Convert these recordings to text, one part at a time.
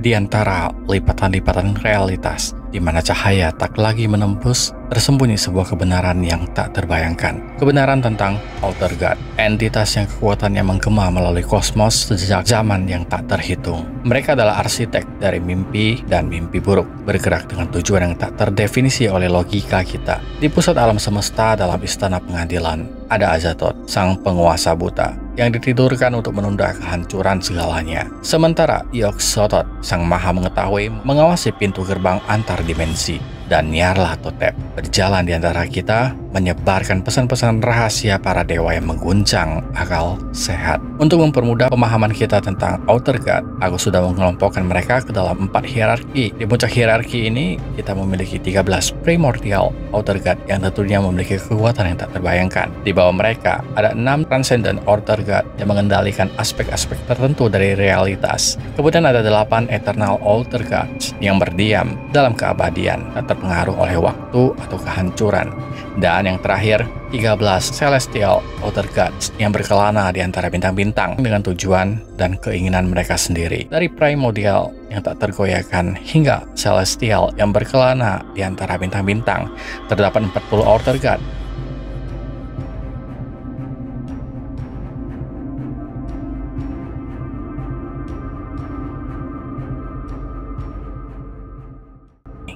di antara lipatan-lipatan realitas, di mana cahaya tak lagi menembus, tersembunyi sebuah kebenaran yang tak terbayangkan. Kebenaran tentang Outer God, entitas yang kekuatannya menggema melalui kosmos sejak zaman yang tak terhitung. Mereka adalah arsitek dari mimpi dan mimpi buruk, bergerak dengan tujuan yang tak terdefinisi oleh logika kita. Di pusat alam semesta dalam istana pengadilan, ada Azathoth, sang penguasa buta, yang ditidurkan untuk menunda kehancuran segalanya. Sementara Yog-Sothoth, sang maha mengetahui, mengawasi pintu gerbang antar dimensi. Dan Nyarlathotep berjalan di antara kita, menyebarkan pesan-pesan rahasia para dewa yang mengguncang akal sehat. Untuk mempermudah pemahaman kita tentang Outer God, aku sudah mengelompokkan mereka ke dalam 4 hierarki. Di puncak hierarki ini, kita memiliki 13 primordial Outer God yang tentunya memiliki kekuatan yang tak terbayangkan. Di bawah mereka, ada 6 transcendent Outer God yang mengendalikan aspek-aspek tertentu dari realitas. Kemudian ada 8 eternal Outer Gods yang berdiam dalam keabadian, terpengaruh oleh waktu atau kehancuran. Dan yang terakhir, 13 celestial Outer Gods yang berkelana di antara bintang-bintang dengan tujuan dan keinginan mereka sendiri. Dari primordial yang tak tergoyahkan hingga celestial yang berkelana di antara bintang-bintang, terdapat 40 Outer God.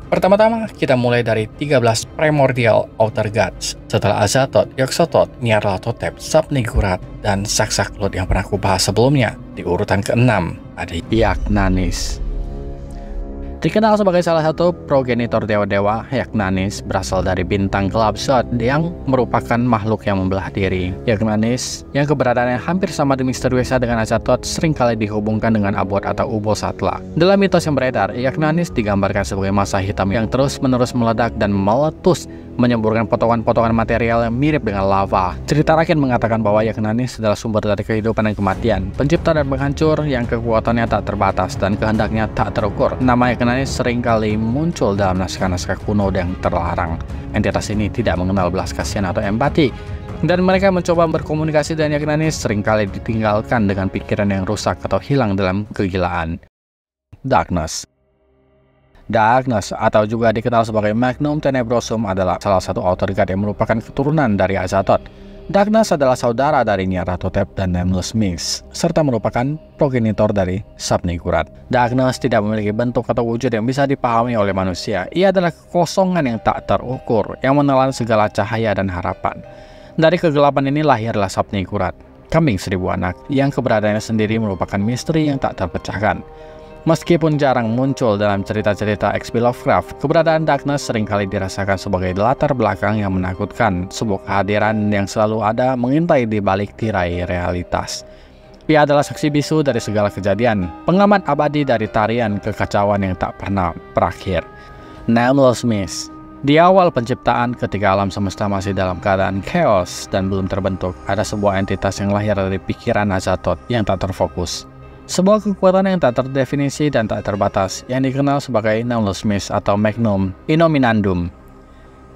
Pertama-tama, kita mulai dari 13 primordial Outer Gods. Setelah Azathoth, Yog-Sothoth, Nyarlathotep, Sub-Niggurath, dan Saksaklut yang pernah aku bahas sebelumnya, di urutan ke-6 ada Yagnanis. Dikenal sebagai salah satu progenitor dewa-dewa, Yagnanis berasal dari bintang gelap Zod yang merupakan makhluk yang membelah diri. Yagnanis, yang keberadaannya hampir sama misteriusnya dengan Azathoth, seringkali dihubungkan dengan Abod atau Ubosatla. Dalam mitos yang beredar, Yagnanis digambarkan sebagai massa hitam yang terus-menerus meledak dan meletus, menyemburkan potongan-potongan material yang mirip dengan lava. Cerita rakyat mengatakan bahwa Yagnanis adalah sumber dari kehidupan dan kematian, pencipta dan penghancur yang kekuatannya tak terbatas dan kehendaknya tak terukur. Nama Yagnanis seringkali muncul dalam naskah-naskah kuno yang terlarang. Entitas ini tidak mengenal belas kasihan atau empati, dan mereka mencoba berkomunikasi dengan Yagnanis seringkali ditinggalkan dengan pikiran yang rusak atau hilang dalam kegilaan. Darkness atau juga dikenal sebagai Magnum Tenebrosum adalah salah satu Outer God yang merupakan keturunan dari Azathoth. Darkness adalah saudara dari Nyarlathotep dan Nameless Mist, serta merupakan progenitor dari Sub-Niggurath. Darkness tidak memiliki bentuk atau wujud yang bisa dipahami oleh manusia. Ia adalah kekosongan yang tak terukur, yang menelan segala cahaya dan harapan. Dari kegelapan ini lahirlah Sub-Niggurath, kambing 1000 anak, yang keberadaannya sendiri merupakan misteri yang tak terpecahkan. Meskipun jarang muncul dalam cerita-cerita H.P. Lovecraft, keberadaan Darkness seringkali dirasakan sebagai latar belakang yang menakutkan, sebuah kehadiran yang selalu ada mengintai di balik tirai realitas. Ia adalah saksi bisu dari segala kejadian, pengamat abadi dari tarian kekacauan yang tak pernah berakhir. Nameless Mist. Di awal penciptaan, ketika alam semesta masih dalam keadaan chaos dan belum terbentuk, ada sebuah entitas yang lahir dari pikiran Azathoth yang tak terfokus. Sebuah kekuatan yang tak terdefinisi dan tak terbatas yang dikenal sebagai Nameless Mist atau Magnum Innominandum.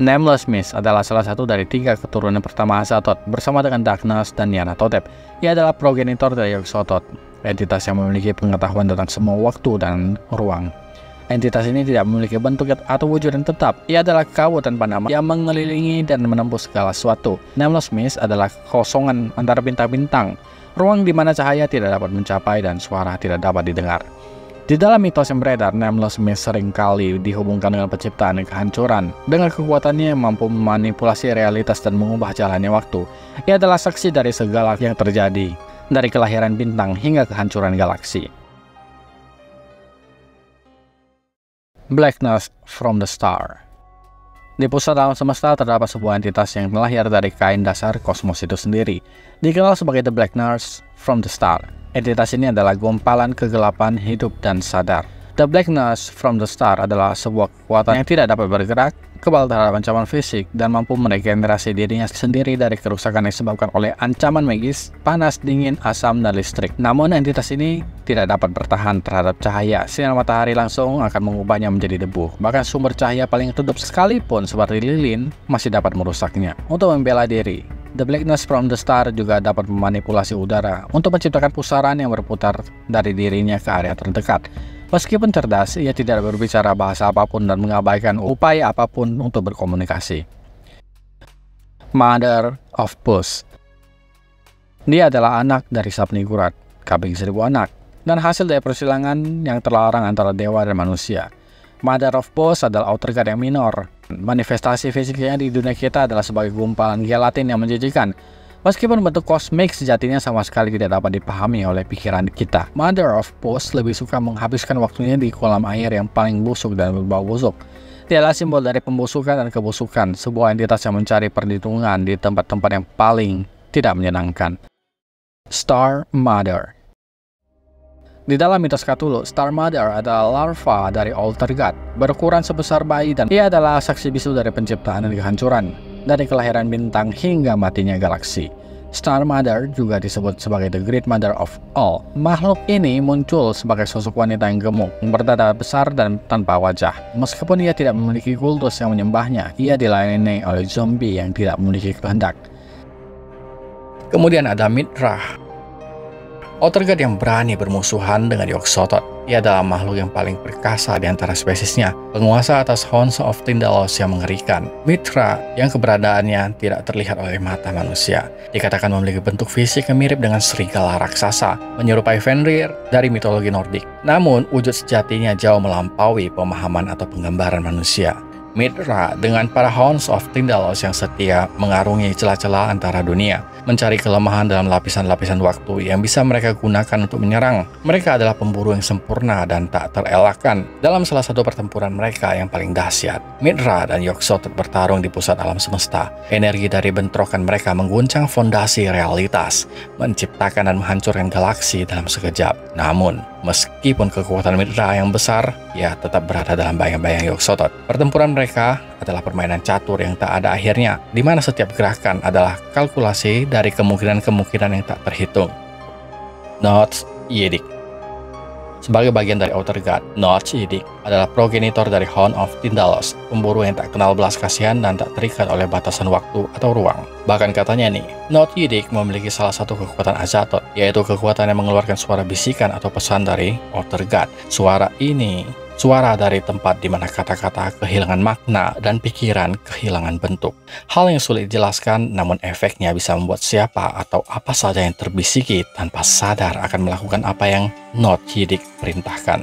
Nameless Mist adalah salah satu dari 3 keturunan pertama Azathoth bersama dengan Darkness dan Nyarlathotep. Ia adalah progenitor dari Yog-Sothoth, entitas yang memiliki pengetahuan tentang semua waktu dan ruang. Entitas ini tidak memiliki bentuk atau wujud yang tetap. Ia adalah kabut tanpa nama yang mengelilingi dan menembus segala sesuatu. Nameless Mist adalah kosongan antara bintang-bintang, ruang di mana cahaya tidak dapat mencapai dan suara tidak dapat didengar. Di dalam mitos yang beredar, Nameless Mist seringkali dihubungkan dengan penciptaan dan kehancuran. Dengan kekuatannya yang mampu memanipulasi realitas dan mengubah jalannya waktu, ia adalah saksi dari segala yang terjadi, dari kelahiran bintang hingga kehancuran galaksi. Blackness from the Star. Di pusat alam semesta terdapat sebuah entitas yang lahir dari kain dasar kosmos itu sendiri, dikenal sebagai The Blackness from the Star. Entitas ini adalah gumpalan kegelapan hidup dan sadar. The Blackness from the Star adalah sebuah kekuatan yang tidak dapat bergerak, kebal terhadap ancaman fisik, dan mampu meregenerasi dirinya sendiri dari kerusakan yang disebabkan oleh ancaman magis, panas, dingin, asam, dan listrik. Namun entitas ini tidak dapat bertahan terhadap cahaya. Sinar matahari langsung akan mengubahnya menjadi debu. Bahkan sumber cahaya paling redup sekalipun seperti lilin masih dapat merusaknya. Untuk membela diri, The Blackness from the Star juga dapat memanipulasi udara untuk menciptakan pusaran yang berputar dari dirinya ke area terdekat. Meskipun cerdas, ia tidak berbicara bahasa apapun dan mengabaikan upaya apapun untuk berkomunikasi. Mother of Puss. Dia adalah anak dari Sapnigurat, kambing 1000 anak, dan hasil dari persilangan yang terlarang antara dewa dan manusia. Mother of Puss adalah outer god yang minor. Manifestasi fisiknya di dunia kita adalah sebagai gumpalan gelatin yang menjijikan. Meskipun bentuk kosmik sejatinya sama sekali tidak dapat dipahami oleh pikiran kita. Mother of Puss lebih suka menghabiskan waktunya di kolam air yang paling busuk dan berbau busuk. Dia adalah simbol dari pembusukan dan kebusukan, sebuah entitas yang mencari perlindungan di tempat-tempat yang paling tidak menyenangkan. Star Mother. Di dalam mitos Cthulhu, Star Mother adalah larva dari Alter God, berukuran sebesar bayi, dan ia adalah saksi bisu dari penciptaan dan kehancuran, dari kelahiran bintang hingga matinya galaksi. Star Mother juga disebut sebagai The Great Mother of All. Makhluk ini muncul sebagai sosok wanita yang gemuk, berdada besar dan tanpa wajah. Meskipun ia tidak memiliki kultus yang menyembahnya, ia dilayani oleh zombie yang tidak memiliki kehendak. Kemudian ada Mithra, outer god yang berani bermusuhan dengan Yog-Sothoth. Ia adalah makhluk yang paling perkasa di antara spesiesnya, penguasa atas Hounds of Tindalos yang mengerikan. Mithra, yang keberadaannya tidak terlihat oleh mata manusia, dikatakan memiliki bentuk fisik yang mirip dengan serigala raksasa, menyerupai Fenrir dari mitologi Nordik. Namun, wujud sejatinya jauh melampaui pemahaman atau penggambaran manusia. Mithra dengan para Hounds of Tindalos yang setia mengarungi celah-celah antara dunia, mencari kelemahan dalam lapisan-lapisan waktu yang bisa mereka gunakan untuk menyerang. Mereka adalah pemburu yang sempurna dan tak terelakkan. Dalam salah satu pertempuran mereka yang paling dahsyat, Mithra dan Yog-Sothoth bertarung di pusat alam semesta. Energi dari bentrokan mereka mengguncang fondasi realitas, menciptakan dan menghancurkan galaksi dalam sekejap. Namun, meskipun kekuatan Mithra yang besar, ia tetap berada dalam bayang-bayang Yog-Sothoth. Pertempuran mereka adalah permainan catur yang tak ada akhirnya, di mana setiap gerakan adalah kalkulasi dari kemungkinan-kemungkinan yang tak terhitung. Notch Yidik. Sebagai bagian dari outer god, Notch Yidik adalah progenitor dari Hound of Tindalos, pemburu yang tak kenal belas kasihan dan tak terikat oleh batasan waktu atau ruang. Bahkan katanya nih, Notch Yidik memiliki salah satu kekuatan Azathoth, yaitu kekuatan yang mengeluarkan suara bisikan atau pesan dari outer god. Suara dari tempat di mana kata-kata kehilangan makna dan pikiran kehilangan bentuk. Hal yang sulit dijelaskan, namun efeknya bisa membuat siapa atau apa saja yang terbisiki tanpa sadar akan melakukan apa yang Notch Yidik perintahkan.